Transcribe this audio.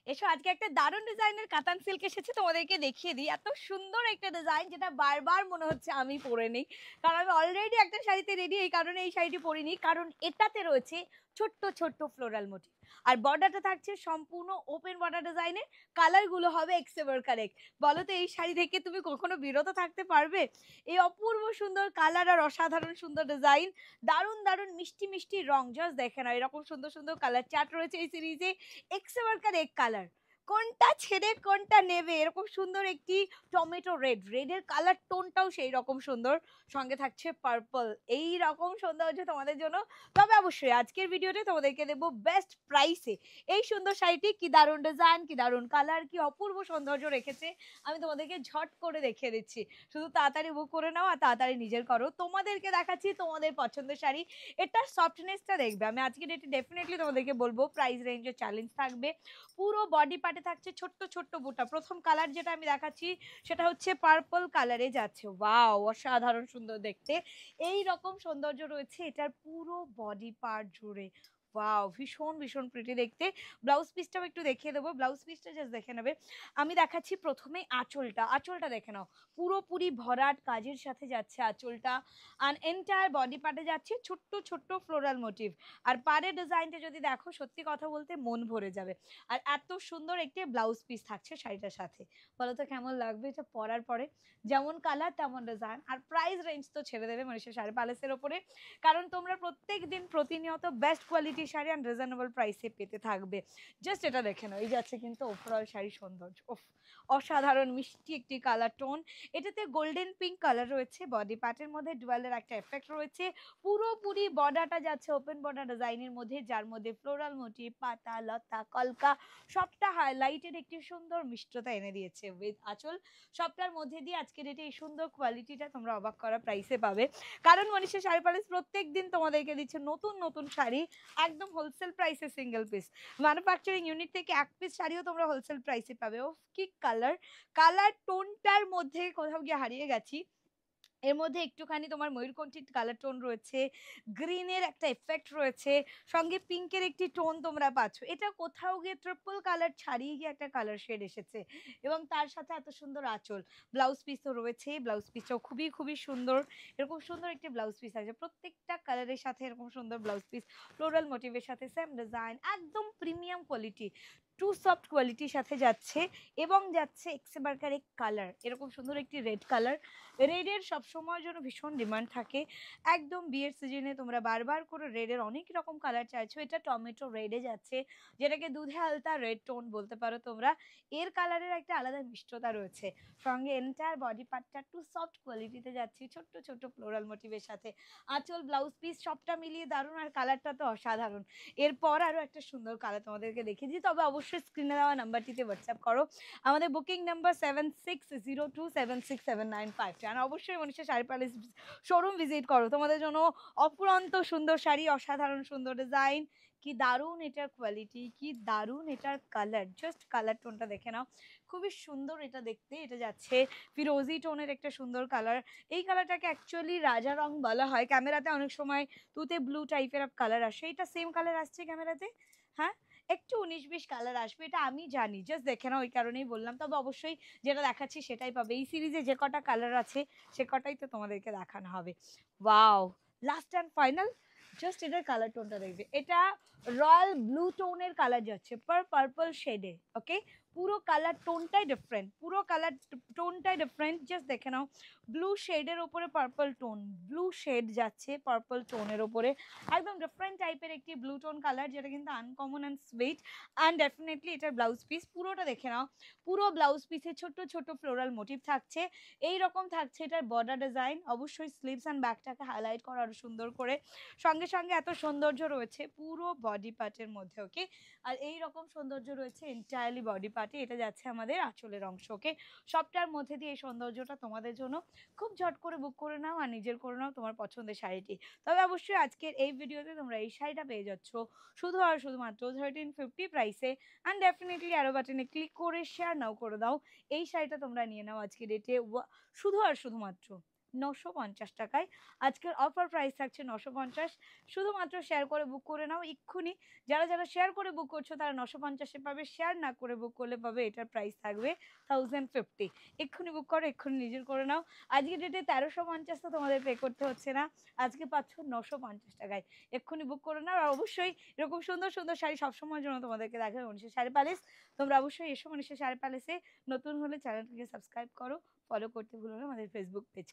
এসো আজকে একটা দারুণ ডিজাইনের কাতান সিল্ক এসেছে, তোমাদেরকে দেখিয়ে দিই। এত সুন্দর একটা ডিজাইন যেটা বারবার মনে হচ্ছে আমি পরে নেই, কারণ আমি অলরেডি একটা শাড়িতে রেডি। এই কারণে এই শাড়িটি পরিনি, কারণ এটাতে রয়েছে ছোট্ট ছোট্ট ফ্লোরাল মোটিভ, আর বর্ডারটা থাকছে সম্পূর্ণ ওপেন বর্ডার ডিজাইনের। কালার গুলো হবে এক্সেভার কারেক্ট। বলো তো এই শাড়ি থেকে তুমি কখনো বিরত থাকতে পারবে? এই অপূর্ব সুন্দর কালার আর অসাধারণ সুন্দর ডিজাইন, দারুণ দারুণ মিষ্টি মিষ্টি রং, জাস্ট দেখে না এরকম সুন্দর সুন্দর কালার চার্ট রয়েছে এই সিরিজে। এক্সেভারকার এক কালার, কোনটা ছেড়ে কোনটা নেবে, এরকম সুন্দর একটি টমেটো রেড, রেডের কালার টোনটাও সেই রকম সুন্দর, সঙ্গে থাকছে পার্পল। এই রকম সৌন্দর্য তোমাদের জন্য। তবে অবশ্যই আজকের ভিডিওতে তোমাদেরকে দেবো বেস্ট প্রাইসে এই সুন্দর শাড়িটি। কি দারুণ ডিজাইন, কি দারুণ কালার, কি অপূর্ব সৌন্দর্য রেখেছে, আমি তোমাদেরকে ঝট করে দেখিয়ে দিচ্ছি। শুধু তাড়াতাড়ি বুক করে নাও আর তাড়াতাড়ি নিজের করো। তোমাদেরকে দেখাচ্ছি তোমাদের পছন্দের শাড়ি। এটা সফটনেসটা দেখবে। আমি আজকে ডেটে ডেফিনেটলি তোমাদেরকে বলবো প্রাইস রেঞ্জের চ্যালেঞ্জ থাকবে। পুরো বডি পার্টে থাকছে ছোট্ট ছোট্ট বুটা। প্রথম কালার যেটা আমি দেখাচ্ছি সেটা হচ্ছে পার্পল কালারে যাচ্ছে। ওয়াও, অসাধারণ সুন্দর দেখতে। এই রকম সৌন্দর্য রয়েছে এটার পুরো বডি পার্ট জুড়ে। ওয়াও, ভীষণ ভীষণ প্রিটি দেখতে। ব্লাউজ পিসটাও একটু দেখিয়ে দেবো, ব্লাউজ পিসটা জাস্ট দেখে নেবে। আমি দেখাচ্ছি প্রথমে আঁচলটা, আঁচলটা দেখে নাও। পুরোপুরি ভরাট কাজের সাথে যাচ্ছে আঁচলটা, আর এন্টায়ার বডি পার্টে যাচ্ছে ছোট্ট ছোট্ট ফ্লোরাল মোটিভ। আর পাড়ের ডিজাইনটা যদি দেখো, সত্যি কথা বলতে মন ভরে যাবে। আর এত সুন্দর একটি ব্লাউজ পিস থাকছে শাড়িটার সাথে। বলো তো কেমন লাগবে এটা পরার পরে? যেমন কালার তেমন ডিজাইন। আর প্রাইস রেঞ্জ তো ছেড়ে দেবে মনীষা শাড়ি প্যালেসের ওপরে, কারণ তোমরা প্রত্যেক দিন প্রতিনিয়ত best quality sari and reasonable প্রাইসে পেতে থাকবে। জাস্ট এটা দেখে নাও, এই যাচ্ছে কিন্তু ওভারঅল শাড়ির সৌন্দর্য। অসাধারণ মিষ্টি একটি কালার টোন। এটাতে গোল্ডেন পিঙ্ক কালার রয়েছে, বডি পার্টের মধ্যে ডুয়ালের একটা এফেক্ট রয়েছে। পুরোপুরি বর্ডারটা যাচ্ছে ওপেন বর্ডার ডিজাইনের মধ্যে, যার মধ্যে ফ্লোরাল মোটিভ, পাতা লতা কলকা সবটা হাইলাইটেড একটি সুন্দর মিষ্টতা এনে দিয়েছে উইথ আঁচল। সবটার মধ্যে দিয়ে আজকে ডেটে এই সুন্দর কোয়ালিটিটা তোমরা অবাক করা প্রাইসে পাবে, কারণ মনীষা শাড়ি প্যালেস প্রত্যেক দিন তোমাদেরকে দিচ্ছে নতুন নতুন শাড়ি একদম হোলসেল প্রাইসে, সিঙ্গেল পিস। ম্যানুফ্যাকচারিং ইউনিট থেকে এক পিস শাড়িও তোমরা হোলসেল প্রাইসে পাবে। ও কি কালার, কালার টোনটার মধ্যে কোথাও গিয়ে হারিয়ে গেছি। এর মধ্যে একটুখানি তোমার ময়ূরকণ্ঠী কালার টোন রয়েছে, গ্রিনের একটা এফেক্ট রয়েছে, সঙ্গে পিঙ্কের একটি টোন তোমরা পাচ্ছ। এটা কোথাও গিয়ে ট্রিপল কালার ছাড়িয়ে গিয়ে একটা কালার শেড এসেছে, এবং তার সাথে এত সুন্দর আঁচল। ব্লাউজ পিসও রয়েছে, ব্লাউজ পিসটাও খুবই খুবই সুন্দর। এরকম সুন্দর একটি ব্লাউজ পিস আছে, প্রত্যেকটা কালারের সাথে এরকম সুন্দর ব্লাউজ পিস, ফ্লোরাল মোটিভের সাথে সেম ডিজাইন, একদম প্রিমিয়াম কোয়ালিটি, টু সফট কোয়ালিটির সাথে যাচ্ছে। এবং যাচ্ছে এক্সেবারকার এক কালার, এরকম সুন্দর একটি রেড কালার। রেডের সবসময়ের জন্য ভীষণ ডিমান্ড থাকে। একদম বিয়ের সিজনে তোমরা বারবার করে রেডের অনেক রকম কালার চাইছো। এটা টমেটো রেডে যাচ্ছে, যেটাকে দুধে আলতা রেড টোন বলতে পারো তোমরা। এর কালারের একটা আলাদা মিষ্টতা রয়েছে, সঙ্গে এন্টায়ার বডি পার্টটা টু সফট কোয়ালিটিতে যাচ্ছে ছোট্ট ছোট্ট ফ্লোরাল মোটিভের সাথে। আঁচল ব্লাউজ পিস সবটা মিলিয়ে দারুণ, আর কালারটা তো অসাধারণ। এরপর আরও একটা সুন্দর কালার তোমাদেরকে দেখিয়ে দিই, তবে অবশ্যই স্ক্রিনে দেওয়া নাম্বারটিতে হোয়াটসঅ্যাপ করো। আমাদের বুকিং নাম্বার 7602767952। আর অবশ্যই Manisha sari palace showroom visit করো, তোমাদের জন্য অপুরন্ত সুন্দর শাড়ি, অসাধারণ সুন্দর ডিজাইন। কি দারুণ এটার কোয়ালিটি, কি দারুণ এটার কালার, জাস্ট কালার টোনটা দেখে নাও, খুবই সুন্দর এটা দেখতে। এটা যাচ্ছে ফিরোজি টোনের একটা সুন্দর কালার। এই কালারটাকে অ্যাকচুয়ালি রাজা রং বলা হয়। ক্যামেরাতে অনেক সময় তুতে ব্লু টাইপের কালার আসে, এটা সেম কালার আসছে ক্যামেরাতে। হ্যাঁ, একটু 19-20 কালার আসবে, এটা আমি জানি, জাস্ট দেখে নাও, ওই কারণেই বললাম। তবে অবশ্যই যেটা দেখাচ্ছি সেটাই পাবে। এই সিরিজে যে কটা কালার আছে সে কটাই তো তোমাদেরকে দেখানো হবে। Wow, last and final, just এটার কালার টোনটা দেখবে। এটা রয়্যাল ব্লু টোনের কালার যাচ্ছে পার্পল শেডে। ওকে, পুরো কালার টোনটাই ডিফারেন্ট, পুরো কালার টোনটাই ডিফারেন্ট, জাস্ট দেখে নাও। ব্লু শেডের ওপরে পার্পল টোন, ব্লু শেড যাচ্ছে পার্পল টোনের ওপরে, একদম ডিফারেন্ট টাইপের একটি ব্লু টোন কালার, যেটা কিন্তু uncommon and sweet. And definitely এটার ব্লাউজ পিস পুরোটা দেখে নাও। পুরো ব্লাউজ পিসে ছোট ছোট ফ্লোরাল মোটিভ থাকছে, এই রকম থাকছে এটার বর্ডার ডিজাইন। অবশ্যই স্লিভস অ্যান্ড ব্যাকটাকে হাইলাইট করা আরো সুন্দর করে, সঙ্গে সঙ্গে এত সৌন্দর্য রয়েছে পুরো বডি পার্টের মধ্যে। ওকে, আর এই রকম সৌন্দর্য রয়েছে এন্টায়ারলি বডি পার্টে। এটা যাচ্ছে আমাদের আঁচলের অংশ। ওকে, সবটার মধ্যে দিয়ে এই সৌন্দর্যটা তোমাদের জন্য। খুব ঝট করে বুক করে নাও আর নিজের করে নাও তোমার পছন্দের শাড়িটি। তবে অবশ্যই আজকের এই ভিডিওতে তোমরা এই শাড়িটা পেয়ে যাচ্ছ শুধু আর শুধুমাত্র 1350 প্রাইসে। অ্যান্ড ডেফিনেটলি আরো বাটনে ক্লিক করে শেয়ার নাও করে দাও। এই শাড়িটা তোমরা নিয়ে নাও আজকে ডেটে শুধু আর শুধুমাত্র 950 টাকায়। আজকের অফার প্রাইস থাকছে 950। শুধুমাত্র শেয়ার করে বুক করে নাও এক্ষুনি। যারা, যারা শেয়ার করে বুক করছো তারা 950 এ পাবে। শেয়ার না করে বুক করলে পাবে এটার প্রাইস থাকবে 1050। এক্ষুনি বুক করো, এক্ষুনি নিজের করে নাও। আজকের ডেটে 1350 তো তোমাদের পে করতে হচ্ছে না। আজকে পাচ্ছ 950 টাকায়। এক্ষুনি বুক করে নাও। আর অবশ্যই এরকম সুন্দর, সুন্দর শাড়ি সবসময়ের জন্য তোমাদেরকে দেখাবে মনীষা শাড়ি প্যালেস। তোমরা অবশ্যই এসো মনীষা শাড়ি প্যালেসে। নতুন হলে চ্যানেলটিকে সাবস্ক্রাইব করো, ফলো করতে ভুলো না আমাদের ফেসবুক পেজ।